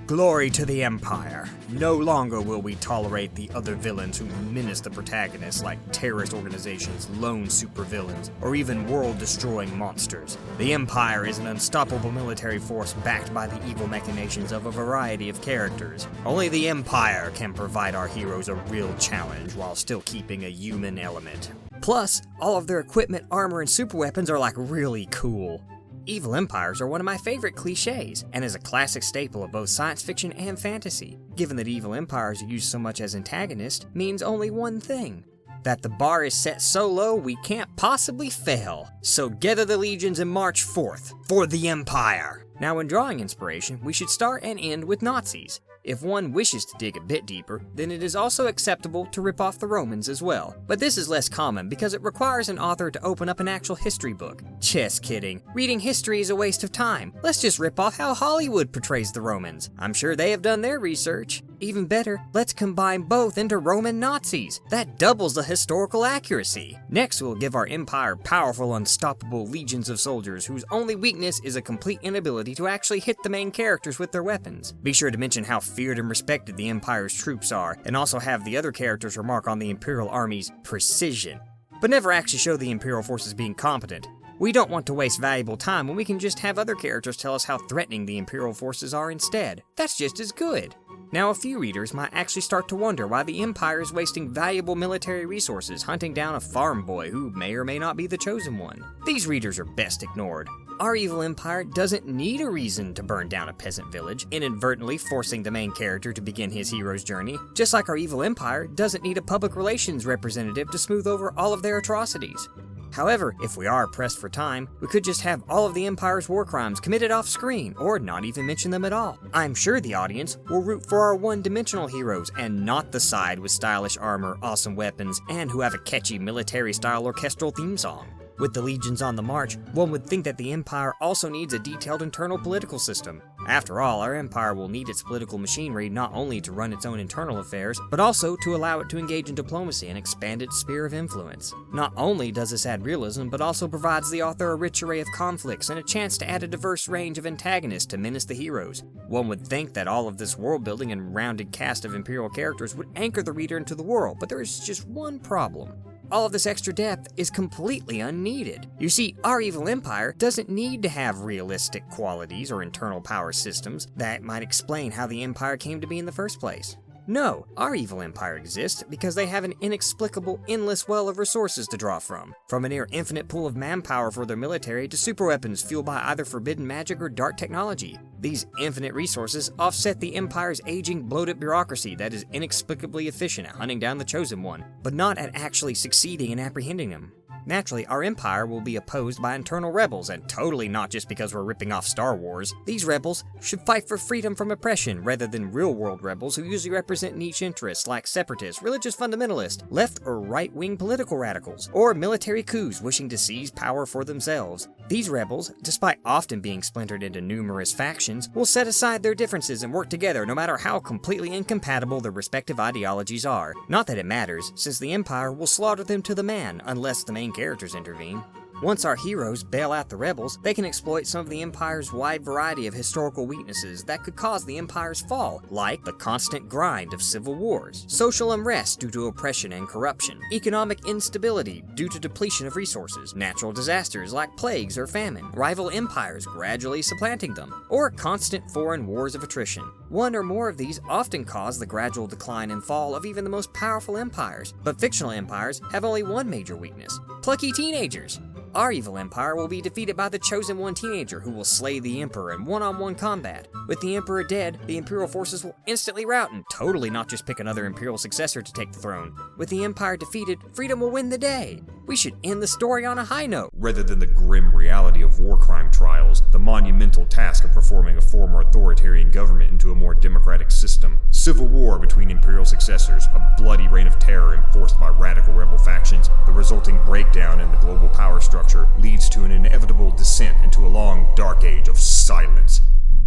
Glory to the Empire. No longer will we tolerate the other villains who menace the protagonists like terrorist organizations, lone supervillains, or even world-destroying monsters. The Empire is an unstoppable military force backed by the evil machinations of a variety of characters. Only the Empire can provide our heroes a real challenge while still keeping a human element. Plus, all of their equipment, armor, and superweapons are like really cool. Evil empires are one of my favorite cliches, and is a classic staple of both science fiction and fantasy. Given that evil empires are used so much as antagonists, means only one thing: that the bar is set so low we can't possibly fail. So gather the legions and march forth for the Empire! Now, when drawing inspiration, we should start and end with Nazis. If one wishes to dig a bit deeper, then it is also acceptable to rip off the Romans as well. But this is less common because it requires an author to open up an actual history book. Just kidding. Reading history is a waste of time. Let's just rip off how Hollywood portrays the Romans. I'm sure they have done their research. Even better, let's combine both into Roman Nazis. That doubles the historical accuracy. Next, we'll give our empire powerful, unstoppable legions of soldiers whose only weakness is a complete inability to actually hit the main characters with their weapons. Be sure to mention how feared and respected the Empire's troops are, and also have the other characters remark on the Imperial Army's precision. But never actually show the Imperial forces being competent. We don't want to waste valuable time when we can just have other characters tell us how threatening the Imperial forces are instead. That's just as good. Now, a few readers might actually start to wonder why the Empire is wasting valuable military resources hunting down a farm boy who may or may not be the chosen one. These readers are best ignored. Our evil empire doesn't need a reason to burn down a peasant village, inadvertently forcing the main character to begin his hero's journey, just like our evil empire doesn't need a public relations representative to smooth over all of their atrocities. However, if we are pressed for time, we could just have all of the Empire's war crimes committed off screen, or not even mention them at all. I'm sure the audience will root for our one-dimensional heroes, and not the side with stylish armor, awesome weapons, and who have a catchy military-style orchestral theme song. With the legions on the march, one would think that the Empire also needs a detailed internal political system. After all, our Empire will need its political machinery not only to run its own internal affairs, but also to allow it to engage in diplomacy and expand its sphere of influence. Not only does this add realism, but also provides the author a rich array of conflicts and a chance to add a diverse range of antagonists to menace the heroes. One would think that all of this world building and rounded cast of Imperial characters would anchor the reader into the world, but there is just one problem. All of this extra depth is completely unneeded. You see, our evil empire doesn't need to have realistic qualities or internal power systems that might explain how the empire came to be in the first place. No, our evil empire exists because they have an inexplicable, endless well of resources to draw from a near infinite pool of manpower for their military to superweapons fueled by either forbidden magic or dark technology. These infinite resources offset the Empire's aging, bloated bureaucracy that is inexplicably efficient at hunting down the Chosen One, but not at actually succeeding in apprehending him. Naturally, our empire will be opposed by internal rebels, and totally not just because we're ripping off Star Wars. These rebels should fight for freedom from oppression rather than real-world rebels who usually represent niche interests like separatists, religious fundamentalists, left or right-wing political radicals, or military coups wishing to seize power for themselves. These rebels, despite often being splintered into numerous factions, will set aside their differences and work together no matter how completely incompatible their respective ideologies are. Not that it matters, since the Empire will slaughter them to the man unless the main characters intervene. Once our heroes bail out the rebels, they can exploit some of the Empire's wide variety of historical weaknesses that could cause the Empire's fall, like the constant grind of civil wars, social unrest due to oppression and corruption, economic instability due to depletion of resources, natural disasters like plagues or famine, rival empires gradually supplanting them, or constant foreign wars of attrition. One or more of these often cause the gradual decline and fall of even the most powerful empires, but fictional empires have only one major weakness: plucky teenagers. Our evil empire will be defeated by the Chosen One teenager who will slay the Emperor in one-on-one combat. With the Emperor dead, the Imperial forces will instantly rout and totally not just pick another Imperial successor to take the throne. With the Empire defeated, freedom will win the day. We should end the story on a high note, rather than the grim reality of war crime trials, the monumental task of reforming a former authoritarian government into a more democratic system, civil war between Imperial successors, a bloody reign of terror enforced by radical rebel factions, the resulting breakdown in the global power structure leads to an inevitable descent into a long, dark age of silence,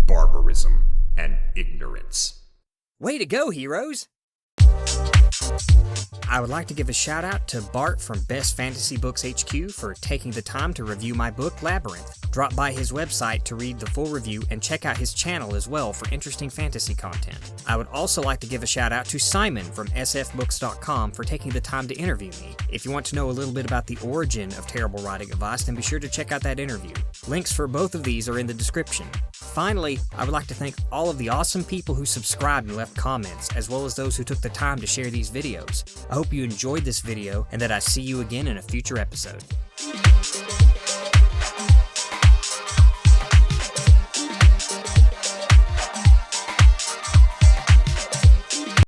barbarism, and ignorance. Way to go, heroes! I would like to give a shout out to Bart from Best Fantasy Books HQ for taking the time to review my book, Labyrinth. Drop by his website to read the full review and check out his channel as well for interesting fantasy content. I would also like to give a shout out to Simon from sfbooks.com for taking the time to interview me. If you want to know a little bit about the origin of terrible writing advice, then be sure to check out that interview. Links for both of these are in the description. Finally, I would like to thank all of the awesome people who subscribed and left comments, as well as those who took the time to share these videos. I hope you enjoyed this video and that I see you again in a future episode.